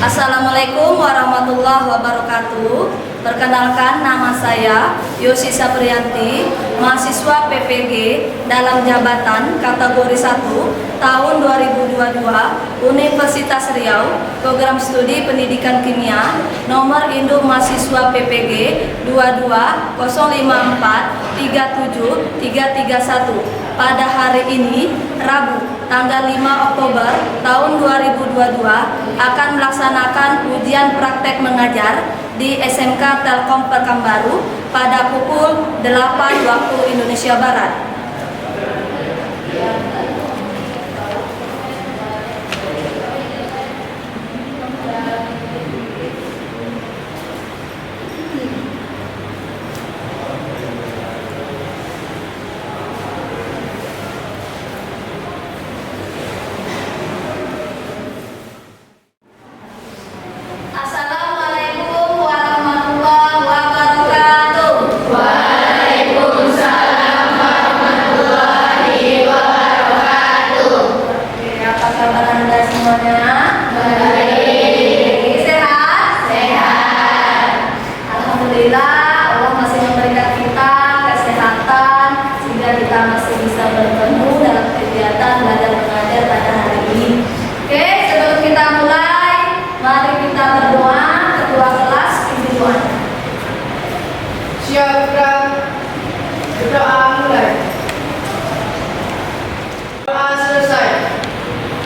Assalamualaikum warahmatullahi wabarakatuh. Perkenalkan, nama saya Yosi Saprianti, mahasiswa PPG dalam jabatan kategori 1 tahun 2022 Universitas Riau, program studi pendidikan kimia, nomor induk mahasiswa PPG 22054373331. Pada hari ini, Rabu, tanggal 5 Oktober tahun 2022 akan melaksanakan ujian praktek mengajar di SMK Telkom Pekanbaru pada pukul 8 waktu Indonesia Barat. Allah masih memberikan kita kesehatan sehingga kita masih bisa bertemu dalam kegiatan belajar mengajar pada hari ini. Oke, sebelum kita mulai, mari kita berdoa. Ketua kelas pimpin doa. Siapkan berdoa mulai. Doa selesai.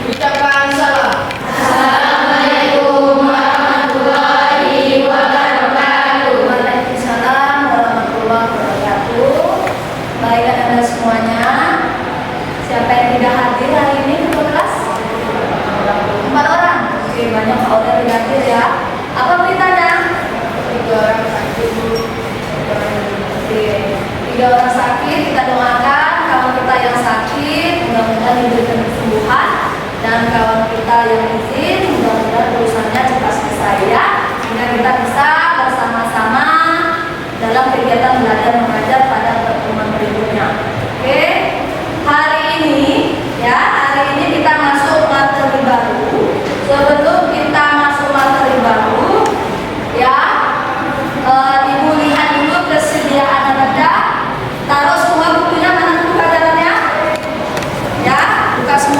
Ucapkan salam. Assalamualaikum warahmatullahi wabarakatuh. Waalaikumsalam warahmatullahi wabarakatuh. Baik, Anda semuanya, siapa yang tidak hadir hari ini ke kelas? 4 orang. Oke, banyak orang tidak hadir ya. Apa beritanya? 3 orang sakit. Oke, 3 orang sakit. Kita doakan kawan kita yang sakit mudah-mudahan diberikan kesembuhan, dan kawan kita yang izin mudah-mudahan urusannya cepat selesai ya, sehingga kita bisa bersama-sama dalam kegiatan belajar mengajar pada pertemuan berikutnya. Oke, hari ini kita masuk materi baru. Sebelum kita masuk materi baru ya, Ibu lihat dulu kesediaan Anda. Taruh semua bukunya, mana buku pelajarannya ya, buka semua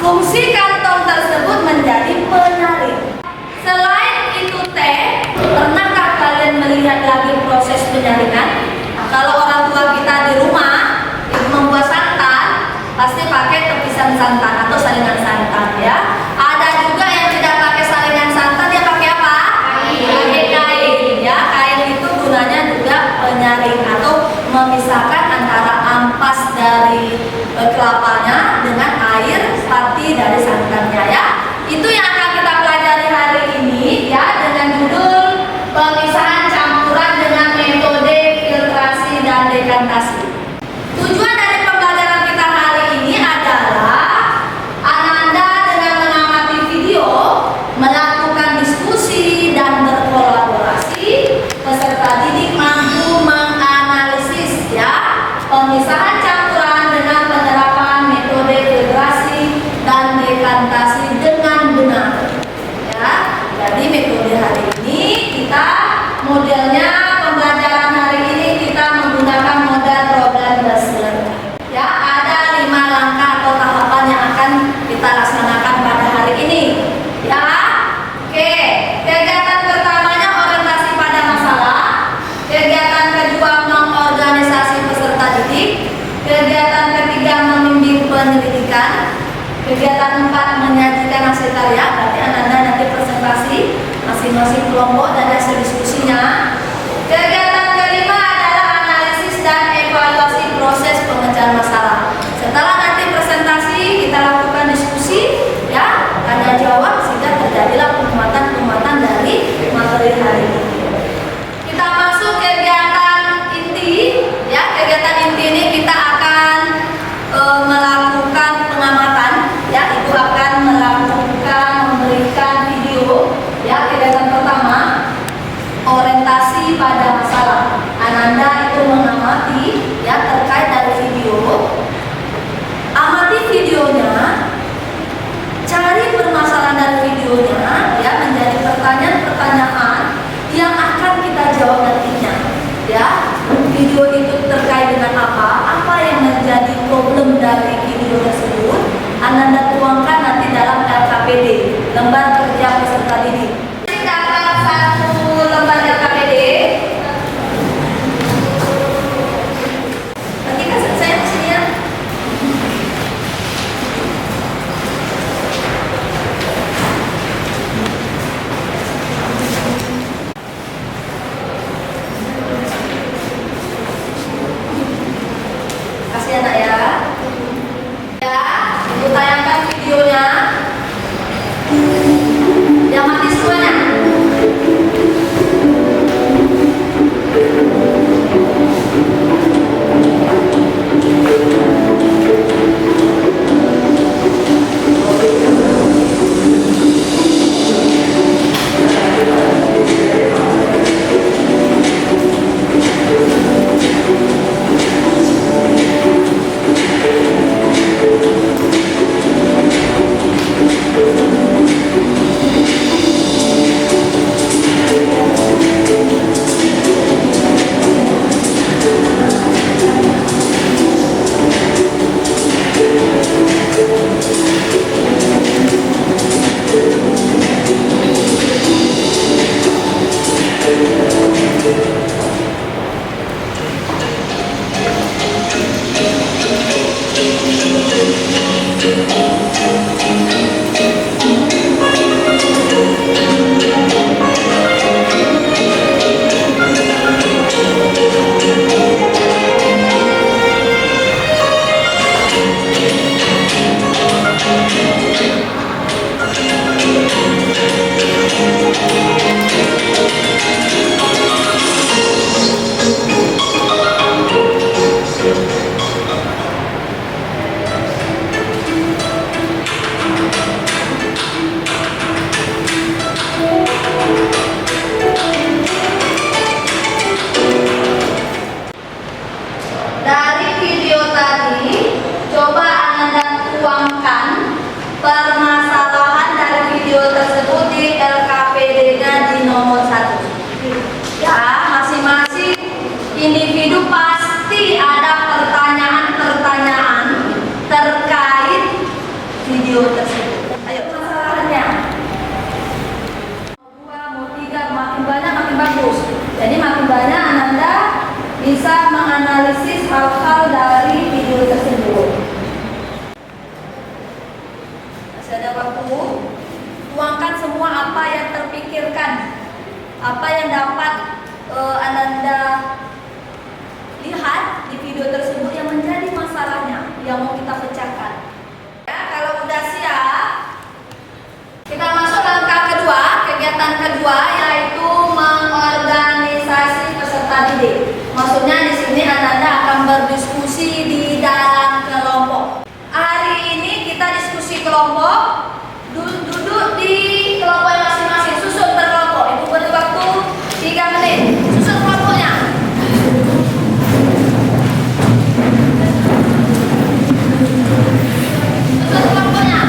fungsi kantong tersebut menjadi penyaring. Selain itu teh, pernahkah kalian melihat lagi proses penyaringan? Nah, kalau orang tua kita di rumah itu membuat santan, pasti pakai tepisan santan atau saringan santan ya. Ada juga yang tidak pakai saringan santan, dia pakai apa? Pakai kain ya. Kain itu gunanya juga penyaring atau memisahkan antara ampas dari kelapanya dengan air pati dari santannya ya. Itu yang akan kita pelajari hari ini ya, dengan judul pemisahan campuran dengan metode filtrasi dan dekantasi. Tujuan dari pembelajaran kita hari ini adalah Ananda dengan mengamati video, melakukan diskusi dan berkolaborasi, peserta didik mampu menganalisis ya pemisahan campuran dengan penerapan metode filtrasi dan dekantasi dengan benar ya. Jadi metode hari ini kita modelnya, pembelajaran hari ini kita menggunakan model problem based learning ya. Ada 5 langkah atau tahapan yang akan kita laksanakan pada hari ini ya. Oke, kegiatan pertamanya orientasi pada masalah, kegiatan kedua mengorganisasi peserta didik, kegiatan ketiga membimbing penyelidikan, kegiatan 4 menyajikan hasil karya. Berarti Ananda nanti presentasi masing-masing kelompok dan hasil diskusinya. Kegiatan kelima adalah analisis dan evaluasi proses pemecahan masalah. Setelah nanti presentasi, kita lakukan diskusi ya, tanya jawab sehingga terjadilah penguatan dari materi hari ini. Kita masuk kegiatan inti ya. Kegiatan inti ini kita akan melakukan pengamatan ya. Ibu akan memberikan video ya. Kegiatan pertama orientasi pada masalah. Ananda itu mengamati ya terkait dari video. Amati videonya, cari permasalahan dari videonya ya, menjadi pertanyaan-pertanyaan yang akan kita jawab nantinya ya. Video itu terkait dengan apa yang menjadi problem dari video tersebut, Ananda tuangkan nanti dalam LKPD, lembar kerja peserta didik. Dapat 1 lembar LKPD. Nanti kasih saya di sini ya. Kasih anak ya. Ya, ibu tayangkan videonya. Yang mati semuanya. individu pasti ada pertanyaan-pertanyaan terkait video video tersebut. Ayo masalahnya. Mau 3, makin banyak makin bagus. Jadi makin banyak Ananda bisa menganalisis hal-hal dari video tersebut. Masih ada waktu. Tuangkan semua apa yang terpikirkan, apa yang dapat Ananda lihat di video tersebut yang menjadi masalahnya yang mau kita pecahkan. Ya, kalau udah siap, kita masuk langkah kedua, kegiatan kedua, yaitu mengorganisasi peserta didik. Maksudnya di sini Ananda akan berdiskusi di dalam kelompok. Hari ini kita diskusi kelompok, duduk di kelompok masing-masing, susun per kelompok. Ibu beri waktu 3 menit. Susun kelompoknya. Susun kelompoknya.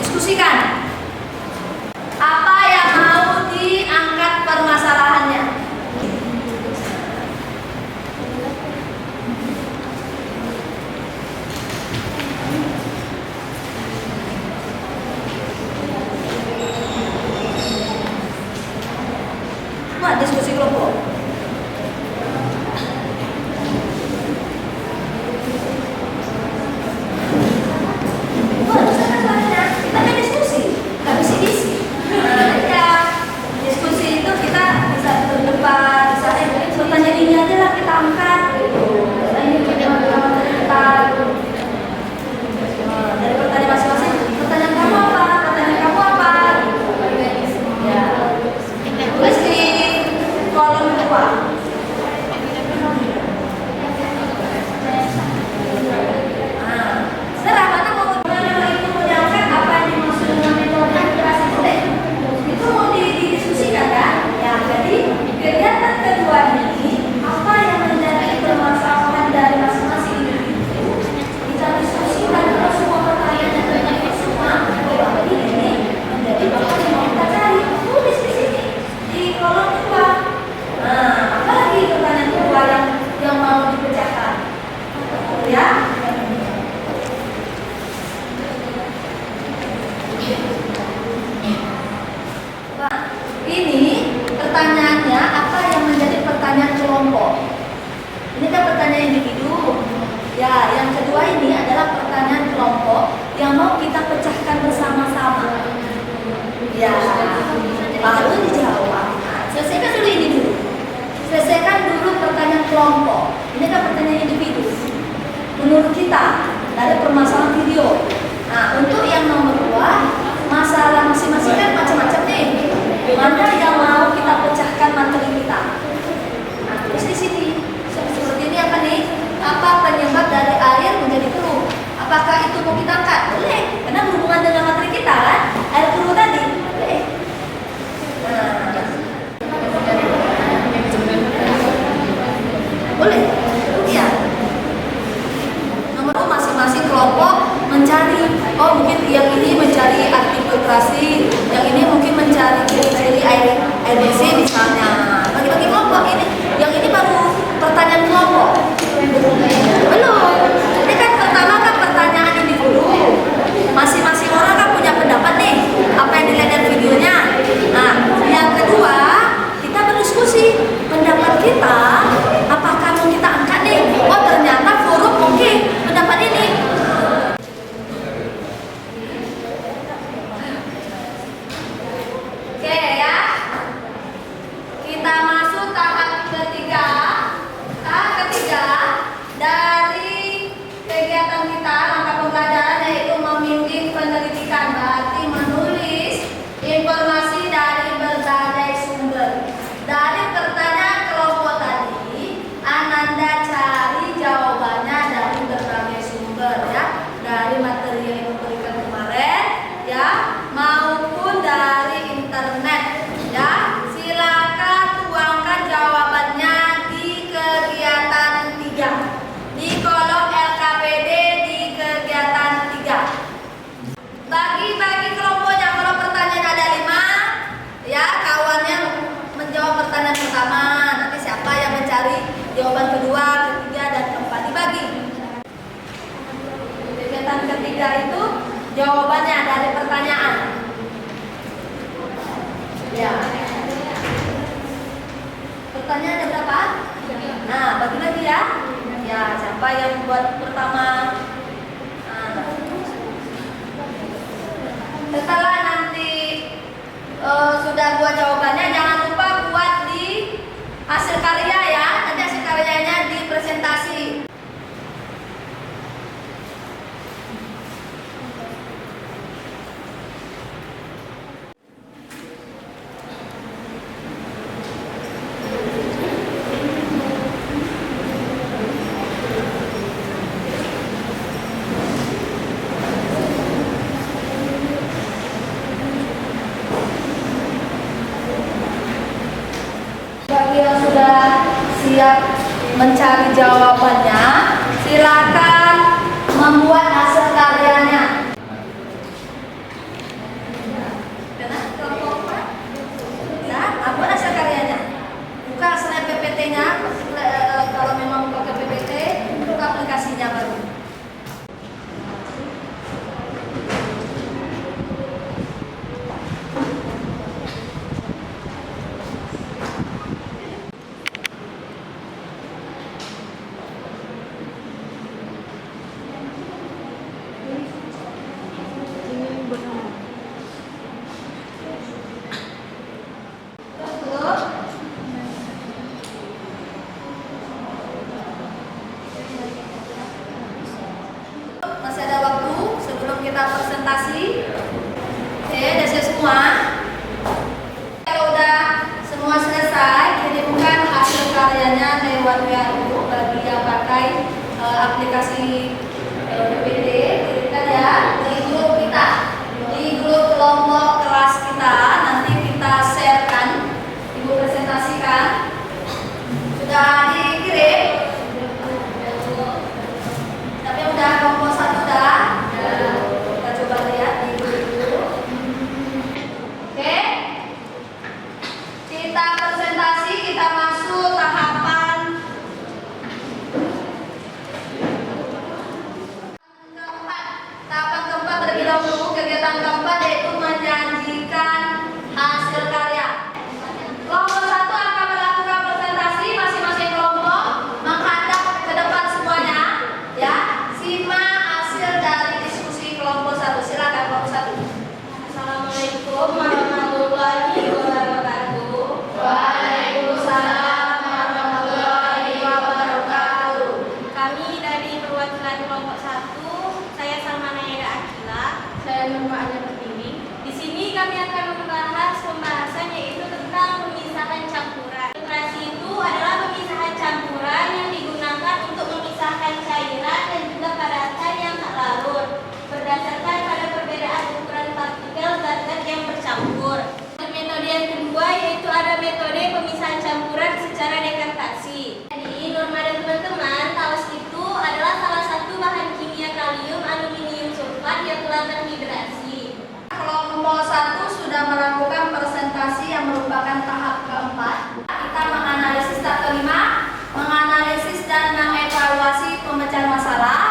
Diskusikan apa yang mau diangkat permasalahannya. Nah, diskusi kelompok. Ya, yang kedua ini adalah pertanyaan kelompok yang mau kita pecahkan bersama-sama. Ya, baru dijawab. Nah, selesaikan dulu ini dulu. Selesaikan dulu pertanyaan kelompok. Ini kan pertanyaan individu. Menurut kita dari permasalahan video. Nah, untuk yang nomor 2, masalah masing-masing kan macam-macam nih. Mana yang mau kita pecahkan materi kita? Nah, terus di sini seperti ini apa nih? Apa penyebab dari air menjadi keruh? Apakah itu mau kita angkat? Boleh, karena berhubungan dengan materi kita kan? Air keruh tadi, boleh. Boleh, iya. Nomor 2, masing-masing kelompok mencari. Oh, mungkin yang ini mencari arti filtrasi, yang ini mungkin mencari ciri-ciri air bersih misalnya. Bagi-bagi kelompok ini, yang ini baru pertanyaan kelompok. Belum. Ini kan pertama kan pertanyaan individu. Masing-masing orang kan punya pendapat nih. Apa jawaban kedua, ketiga, dan keempat dibagi. Kegiatan ketiga itu jawabannya dari pertanyaan. Ya. Pertanyaan ada berapa? Nah, bagi lagi ya. Ya, siapa yang buat pertama? Nah. Setelah nanti sudah buat jawabannya, jangan lupa buat di hasil karya ya. Nanti hasil karyanya di presentasi. Bagi yang sudah siap mencari jawabannya, silakan membuat hasil karyanya. Ya, buat hasil karyanya. Buka slide PPT-nya, kalau memang pakai PPT, buka aplikasinya baru. Masih ada waktu sebelum kita presentasi. Oke, udah selesai semua. Kalau udah semua selesai, kirimkan hasil karyanya lewat WA bagi yang pakai aplikasi PPT. Kirimkan ya di grup kita, di grup kelompok kelas kita. Nanti kita sharekan, ibu presentasikan. Sudah dikirim? Tapi udah kelompok satu dah. Kita coba lihat di dulu. Oke. Kita presentasi, kita masuk tahapan keempat. Tahapan keempat terlebih dahulu, kegiatan keempat yaitu menjanjikan hasil karya. Kelompok satu akan melakukan presentasi, masing-masing kelompok menghadap ke depan semuanya. Ya, simak hasil dari diskusi kelompok satu. Silakan kelompok satu. Assalamualaikum warahmatullahi wabarakatuh. Waalaikumsalam warahmatullahi wabarakatuh. Kami dari perwakilan kelompok 1, saya Salmana Yeda Akila. Saya Nurma Anya Pertiwi. Di sini kami akan membahas pembahasan yaitu tentang pemisahan campuran. Filtrasi itu adalah pemisahan campuran yang digunakan untuk memisahkan cairan dan juga padatan yang tak larut berdasarkan pada perbedaan ukuran partikel zat-zat yang bercampur. Metode yang kedua yaitu ada metode pemisahan campuran secara dekantasi. Jadi Norma dan teman-teman, tawas itu adalah salah satu bahan kimia kalium aluminium sulfat yang telah terhidrasi. Kelompok satu sudah melakukan presentasi yang merupakan tahap keempat. Kita menganalisis tahap kelima, menganalisis dan mengevaluasi pemecahan masalah.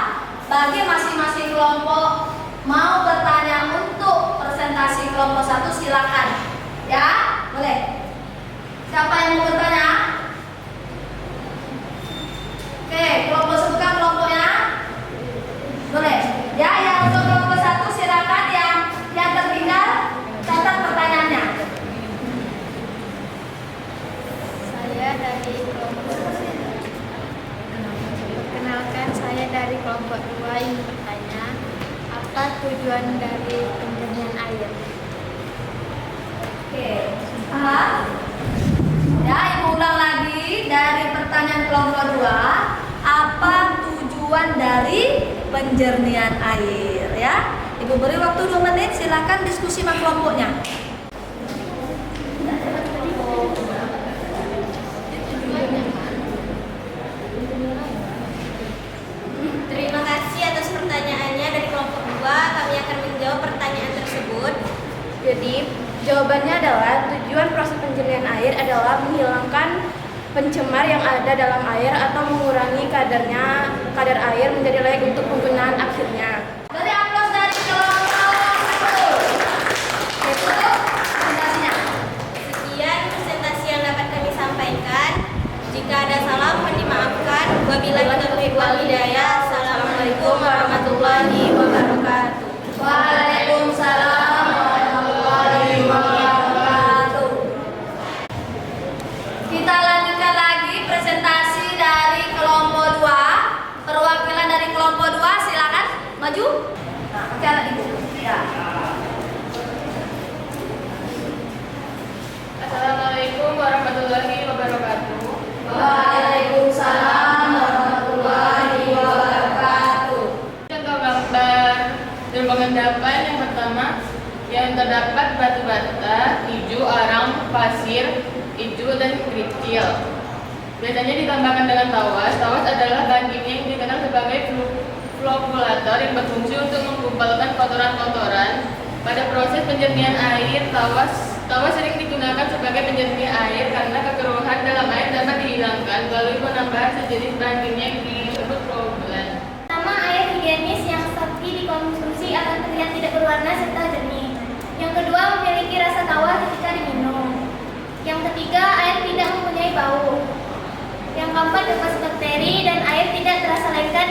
Bagi masing-masing kelompok mau bertanya untuk presentasi kelompok satu, silakan. Ya, boleh. Siapa yang mau bertanya? Oke, kelompok sebutkan kelompoknya. Boleh. Ya, yang untuk kelompok satu silakan, yang tertinggal catat pertanyaannya. Saya dari kelompok Perkenalkan, saya dari kelompok 2 ingin bertanya, apa tujuan dari penjernihan air? Oke. Paham? Ya, ibu ulang lagi dari pertanyaan kelompok 2. Apa tujuan dari penjernihan air? Ya, ibu beri waktu 2 menit. Silakan diskusi sama kelompoknya. Terima kasih atas pertanyaannya dari kelompok 2. Kami akan menjawab pertanyaan tersebut. Jadi, jawabannya adalah tujuan proses penjernihan air adalah menghilangkan pencemar yang ada dalam air atau mengurangi kadar air menjadi layak untuk penggunaan akhirnya. Beri aplaus dari kelompok 1. Tutup presentasinya. Sekian presentasi yang dapat kami sampaikan. Jika ada salah mohon dimaafkan. Wabillahi taufiq wal hidayah. Assalamualaikum warahmatullahi wabarakatuh. Waalaikumsalam warahmatullahi wabarakatuh. Kita lanjutkan lagi presentasi dari kelompok 2. Perwakilan dari kelompok 2 silakan maju. Nah, oke anak ibu. Ya. Assalamualaikum warahmatullahi wabarakatuh. Waalaikumsalam warahmatullahi wabarakatuh. Contoh gambar dan pengendapan yang pertama, yang terdapat batu bata, hijau, arang, pasir, hijau dan kerikil. Biasanya ditambahkan dengan tawas. Tawas adalah bahan kimia yang dikenal sebagai flokulator yang berfungsi untuk menggumpalkan kotoran-kotoran. Pada proses penjernihan air, tawas sering digunakan sebagai penjernih air karena kekeruhan dalam air dapat dihilangkan melalui penambahan sejenis bahan kimia yang disebut flokulator. Pertama, air higienis yang seperti dikonsumsi akan terlihat tidak berwarna serta jernih. Yang kedua, memiliki rasa tawar ketika diminum. Yang ketiga, air tidak mempunyai bau. Yang keempat, bebas bakteri dan air tidak terasa lengket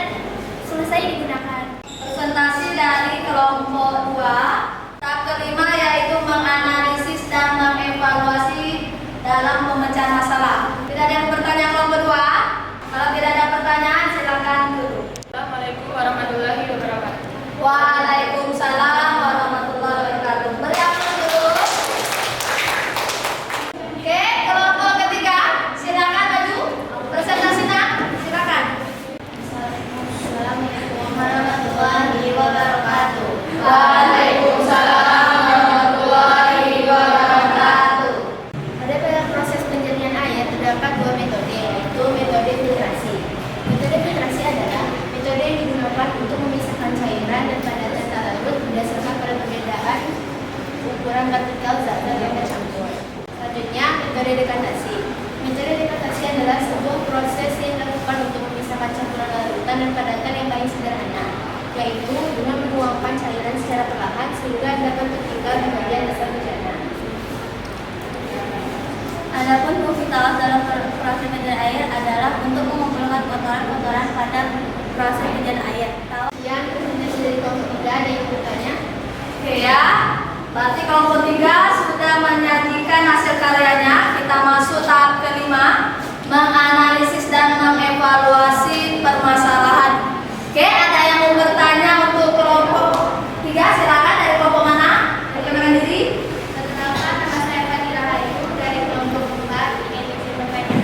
selesai digunakan. Presentasi dari kelompok 2. Tahap kelima yaitu menganalisis dan mengevaluasi dalam pemecahan masalah. Tidak ada yang bertanya kelompok 2? Kalau tidak ada pertanyaan silakan duduk. Assalamualaikum warahmatullahi wabarakatuh. Waalaikumsalam warahmatullahi wabarakatuh. Beri aplaus dulu. Oke, kelompok ketiga silakan maju. Presentasinya silakan. Assalamualaikum warahmatullahi wabarakatuh. Waalaikumsalam warahmatullahi wabarakatuh. Pada proses penjernihan air terdapat dua metode, yaitu metode filtrasi. Metode filtrasi adalah metode yang digunakan untuk memisahkan cairan dan padatan tak larut berdasarkan pada perbedaan ukuran partikel zat yang tercampur. Selanjutnya, metode dekantasi. Metode dekantasi adalah sebuah proses yang dilakukan untuk memisahkan campuran larutan dan padatan yang paling sederhana, yaitu dengan menuangkan cairan secara perlahan sehingga dapat tertinggal di bagian dasar bejana. Adapun fungsi tawas dalam proses penjernihan air adalah untuk mengumpulkan kotoran-kotoran pada proses penjernihan air. Yang presentasi dari kelompok 3 ada yang bertanya? Oke ya, berarti kelompok 3 sudah menyajikan hasil karyanya. Kita masuk tahap kelima, menganalisis dan mengevaluasi permasalahan. Oke, ada yang mau bertanya untuk kelompok 3? Silakan, dari kelompok mana? Perkenalkan diri. Perkenalkan, nama saya Fadila Rahayu dari kelompok 4 ingin bertanya.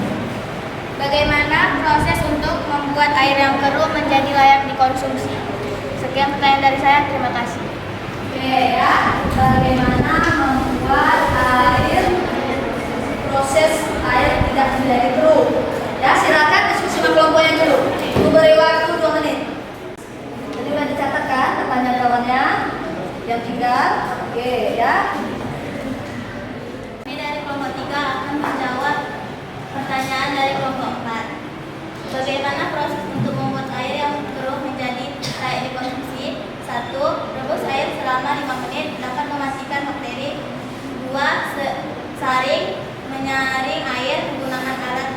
Bagaimana proses untuk membuat air yang keruh menjadi layak dikonsumsi? Sekian pertanyaan dari saya, terima kasih. Oke ya, bagaimana membuat proses air tidak menjadi keruh? Ya, silakan diskusi sama kelompoknya dulu. Memberi waktu 2 menit. Jadi sudah dicatatkan pertanyaan kawannya yang tinggal. Oke ya. Kami dari kelompok 3 akan menjawab pertanyaan dari kelompok 4. Bagaimana proses untuk membuat air yang keruh menjadi layak dikonsumsi? 1. Rebus air selama 5 menit dapat mematikan bakteri. 2. Saring menyaring air menggunakan alat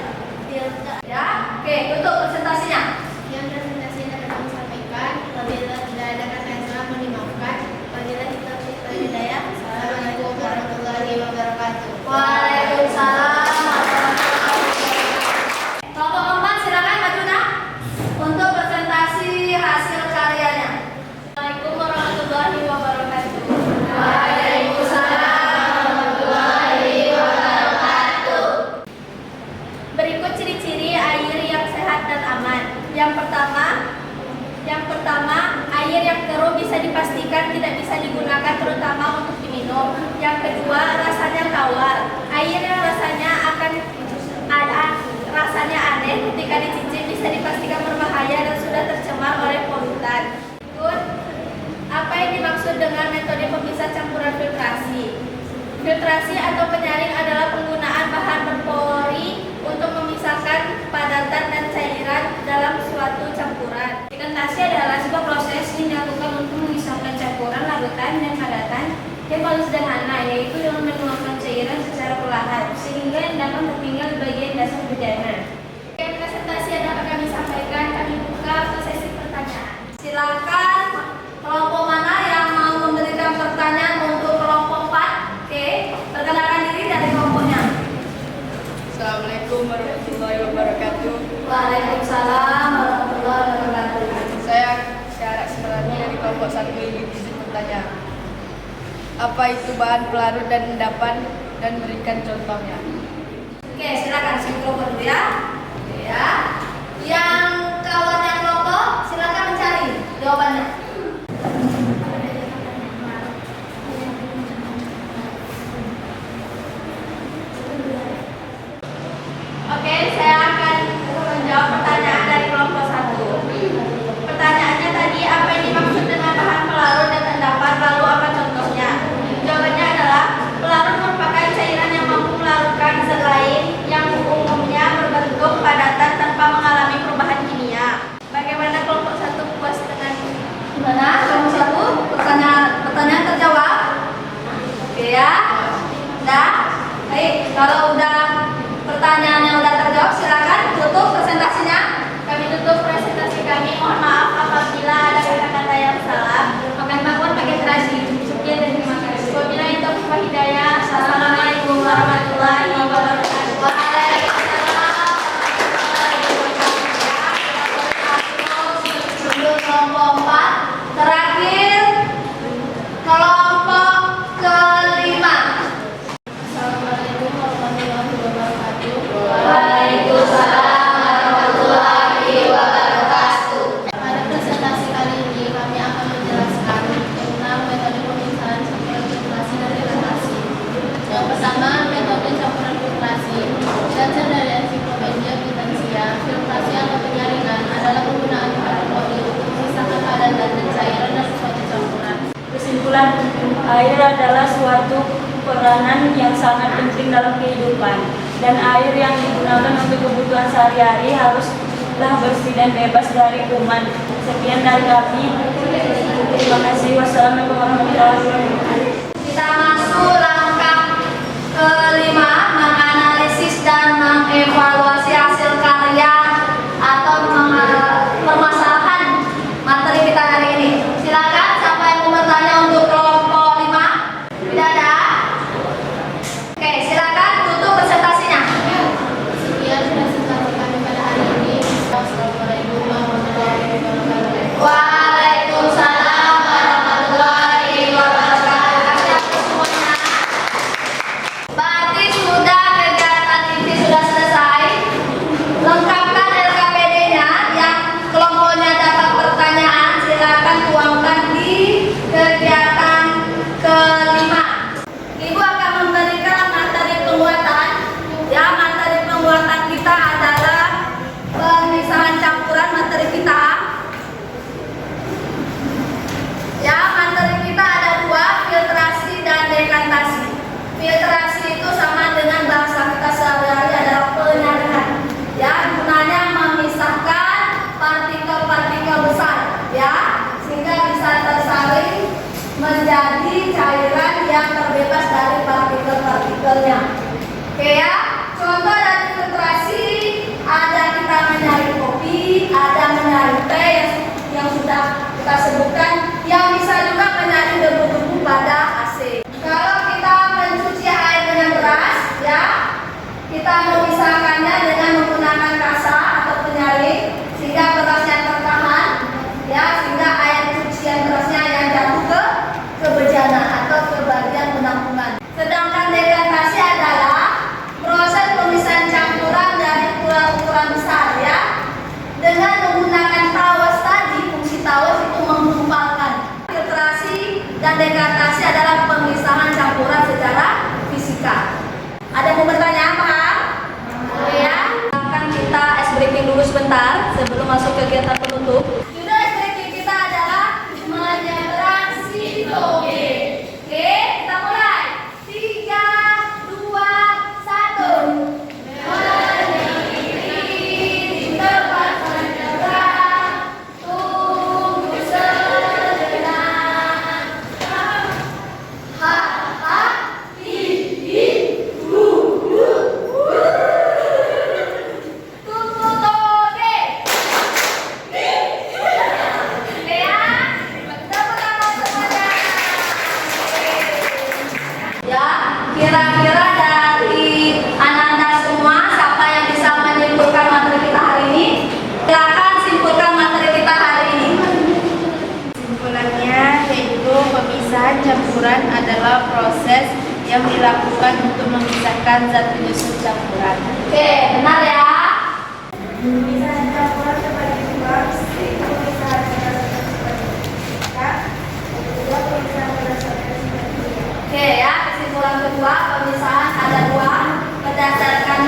filter. Ya, oke, tutup presentasinya. Yang presentasi yang dapat kami sampaikan, apabila tidak ada kata yang salah mohon dimaafkan. Apabila kita hidayah. Assalamualaikum warahmatullahi wabarakatuh. Waalaikumsalam warahmatullahi wabarakatuh. Kelompok 4 silakan maju nak untuk presentasi hasil karyanya. Assalamualaikum warahmatullahi wabarakatuh. Waalaikumsalam warahmatullahi wabarakatuh. Berikut ciri-ciri air yang sehat dan aman. Yang pertama, air yang keruh bisa dipastikan tidak bisa digunakan terutama untuk diminum. Yang kedua, rasanya tawar. Air yang rasanya aneh ketika dicicip bisa dipastikan berbahaya dan sudah tercemar oleh polutan. Apa yang dimaksud dengan metode pemisah campuran filtrasi? Filtrasi atau penyaring adalah penggunaan bahan berpori untuk memisahkan Waalaikumsalam warahmatullahi wabarakatuh. Saya Syara Semerani dari kelompok 1 izin bertanya. Apa itu bahan pelarut dan endapan dan berikan contohnya? Oke, silakan kelompok dulu ya. Oke ya. Yang kawannya kelompok silakan mencari jawabannya. Oke, saya akan menjawab pertanyaan dari kelompok 1. Pertanyaannya tadi, apa yang dimaksud dengan bahan pelarut dan endapan, lalu apa contohnya? Jawabannya adalah, pelarut merupakan cairan yang mampu melarutkan zat lain yang umumnya berbentuk padatan tanpa mengalami perubahan kimia. Bagaimana kelompok 1 puas dengan Gimana? Kelompok 1 pertanyaan terjawab. Oke ya. Udah? Baik, kalau udah pertanyaannya udah terjawab, silakan tutup presentasinya. Kami tutup presentasi kami. Mohon maaf apabila ada kata-kata yang salah. Makan bangun pakai terasi. Sekian dan terima kasih. Wabillahi taufiq wal hidayah. Assalamualaikum warahmatullahi wabarakatuh. Waalaikumsalam. Sebelum kelompok 4, terakhir kelompok kelima. Assalamualaikum warahmatullahi wabarakatuh. Waalaikumsalam warahmatullahi wabarakatuh. Pada presentasi kali ini kami akan menjelaskan tentang metode pemisahan campuran filtrasi dan dekanasi. Yang pertama, metode campuran filtrasi. Belajar dari ensiklopedia Britannia, filtrasi atau penyaringan adalah penggunaan partikul untuk memisahkan padan dan cairan dari suatu campuran. Kesimpulan, air adalah suatu peranan yang sangat penting dalam kehidupan, dan air yang digunakan untuk kebutuhan sehari-hari haruslah bersih dan bebas dari kuman. Sekian dari kami. Terima kasih. Wassalamualaikum warahmatullahi wabarakatuh. Kita masuk langkah kelima, menganalisis dan mengevaluasi hasil karya atau permasalahan materi kita hari ini. Silakan siapa yang mau bertanya untuk kelompok 5? Tidak ada? Oke, silakan tutup presentasinya. Sekian presentasi kami pada hari ini. Assalamualaikum warahmatullahi wabarakatuh. Waalaikumsalam warahmatullahi wabarakatuh. Siapa semuanya? Berarti sudah kegiatan ini sudah selesai. Lengkapkan LKPD-nya, yang kelompoknya dapat pertanyaan silakan tuangkan di kegiatan kelima. Ibu akan memberikan materi penguatan. Ya, materi penguatan kita adalah pemisahan campuran materi kita. Ya, materi kita ada 2, filtrasi dan dekantasi. Filtrasi itu sama dengan bahasa kita sehari-hari adalah penyaringan. Ya, gunanya memisahkan partikel-partikel besar, ya, sehingga bisa tersaring menjadi cairan yang terbebas dari partikel-partikelnya. Oke ya, contoh dari filtrasi ada kita menyaring kopi, ada menyaring teh yang sudah kita sebutkan, yang bisa juga menyaring debu-debu pada AC. Kalau kita mencuci air dengan beras, ya, kita memisahkannya dengan menggunakan kasa atau penyaring sehingga berasnya tertahan, ya, sehingga air cucian berasnya yang jatuh ke bejana atau ke bagian penampungan. Sedangkan dekantasi adalah proses pemisahan campuran dari ukuran besar, ya, dengan menggunakan tawes tadi. Fungsi tawes itu menggumpalkan. Filtrasi dan dekantasi adalah pemisahan campuran secara fisika. Ada yang mau bertanya apa? Ya, akan kita ice breaking dulu sebentar sebelum masuk kegiatan penutup. Judul ice breaking kita adalah menyeberang Sitoge. Oke, kita mulai. 3, 2, 1. Berdiri di tempat menyeberang, tunggu sejenak. Ha ha hi hi hu hu. Tunggu toge. menggunakan zat penyusun campuran. Oke, benar ya. Pemisahan campuran terbagi dua, yaitu pemisahan berdasarkan sifat fisika, dan kedua pemisahan berdasarkan sifat kimia. Oke ya, kesimpulan kedua pemisahan ada dua berdasarkan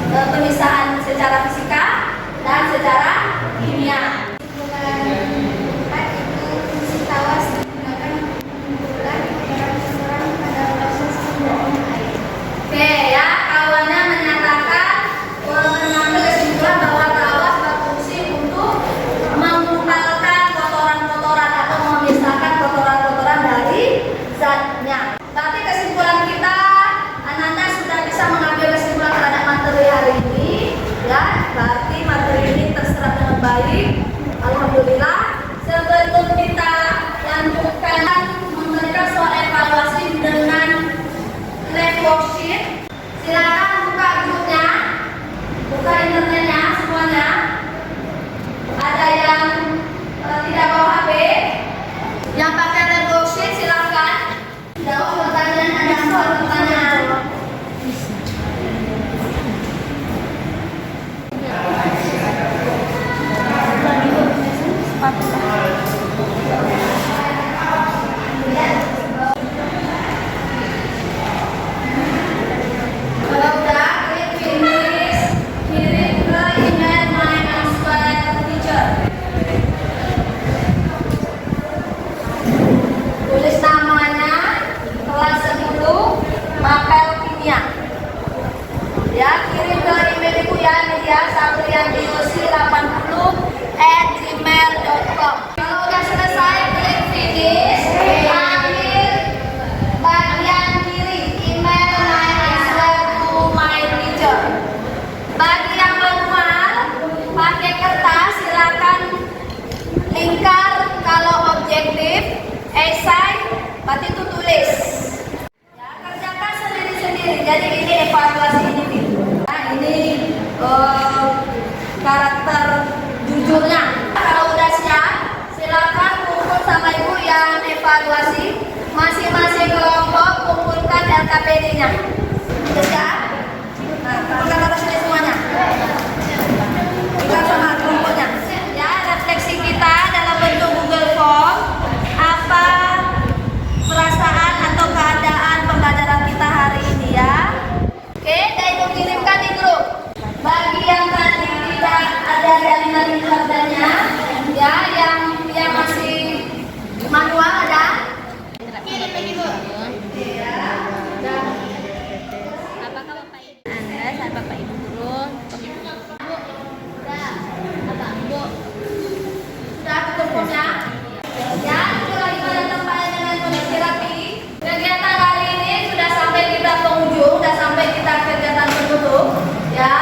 pemisahan secara fisika dan secara kimia. Kesimpulan keempat itu fungsi tawas digunakan mengumpulkan cairan campuran pada proses pembuatan air. Oke ya, kawannya menyatakan mengambil kesimpulan bahwa tawas berfungsi untuk mengumpulkan kotoran-kotoran atau memisahkan kotoran-kotoran dari zatnya. Berarti kesimpulan kita, Ananda sudah bisa mengambil kesimpulan terhadap materi hari ini. Ya, berarti materi ini terserap dengan baik. Alhamdulillah. Sebelum kita lanjutkan memberikan soal evaluasi dengan lab worksheet, silakan buka grupnya, buka internetnya semuanya. Ada yang tidak bawa HP, yang pakai lab worksheet silakan jawab pertanyaan, ada soal pertanyaan. Kalau udah, klik finish, kirim ke email my answer teacher. Tulis namanya, kelas 10, mapel kimia. Ya, kirim ke email ibu ya, media sabriandiyosi80@gmail.com. Kalau udah selesai, klik finish, ambil bagian kiri, email my answer to my teacher. Bagi yang manual, pakai kertas, silakan lingkar. Kalau objektif, esai, berarti itu tulis. Ya, kerjakan sendiri-sendiri. Jadi ini evaluasi individu. Nah, ini karakter jujurnya. Kalau udah siap, silakan kumpul sama ibu yang evaluasi. Masing-masing kelompok kumpulkan LKPD-nya. Udah siap? Nah, kumpulkan atas sini semuanya. Kita sama kelompoknya. Ya, refleksi kita dalam bentuk Google Form. Apa perasaan atau keadaan pembelajaran kita hari ini ya? Oke, dan ibu kirimkan di grup. Bagi yang tadi tidak ada jalinan keluarganya, ya, yang masih manual ada. Kirim lagi Bu. Ya. Apakah Bapak Ibu Anda saat Bapak Ibu guru Sudah. Apa? Bu. Sudah kumpulnya? Ya, itu lagi pada tempatnya dengan kondisi rapi. Kegiatan hari ini sudah sampai kita penghujung, sudah sampai kita kegiatan penutup. Ya,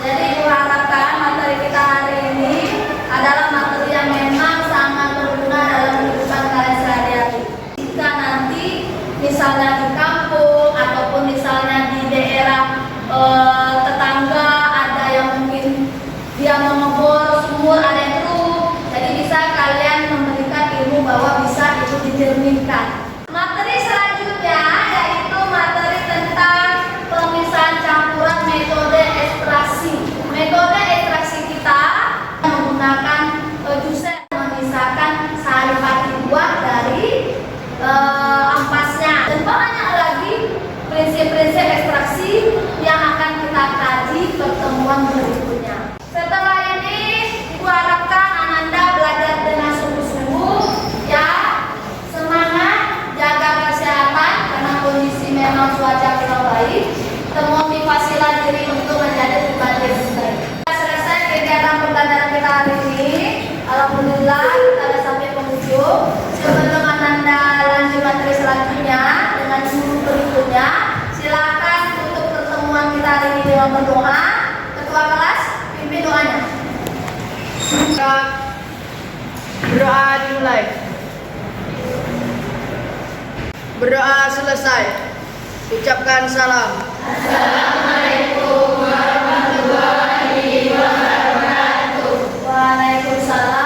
jadi ibu harapkan materi kita hari ini adalah materi yang memang sangat berguna dalam kehidupan kalian sehari-hari. Jika nanti misalnya di kampung ataupun misalnya di daerah tetangga ada yang mungkin dia mengebor sumur, ada yang keruh, jadi bisa kalian memberikan ilmu bahwa bisa itu dicerminkan. Materi selanjutnya yaitu materi tentang pemisahan campuran metode ekstraksi. Metode ekstraksi kita menggunakan juicer, memisahkan sari pati buah dari ampasnya, dan banyak lagi prinsip-prinsip ekstraksi yang akan kita kaji pertemuan berikutnya. Setelah ini, ibu harapkan Ananda belajar dengan sungguh-sungguh, ya, semangat, jaga kesehatan karena kondisi memang cuaca kurang baik, termotivasilah diri untuk menjadi pribadi yang baik. Selesai kegiatan pembelajaran kita hari ini, alhamdulillah kita sudah sampai penghujung. Sebelum Ananda lanjut materi selanjutnya dengan guru berikutnya, silakan tutup pertemuan kita hari ini dengan berdoa. Ketua kelas, pimpin doanya. Berdoa dimulai. Berdoa selesai. Ucapkan salam. Waalaikumsalam.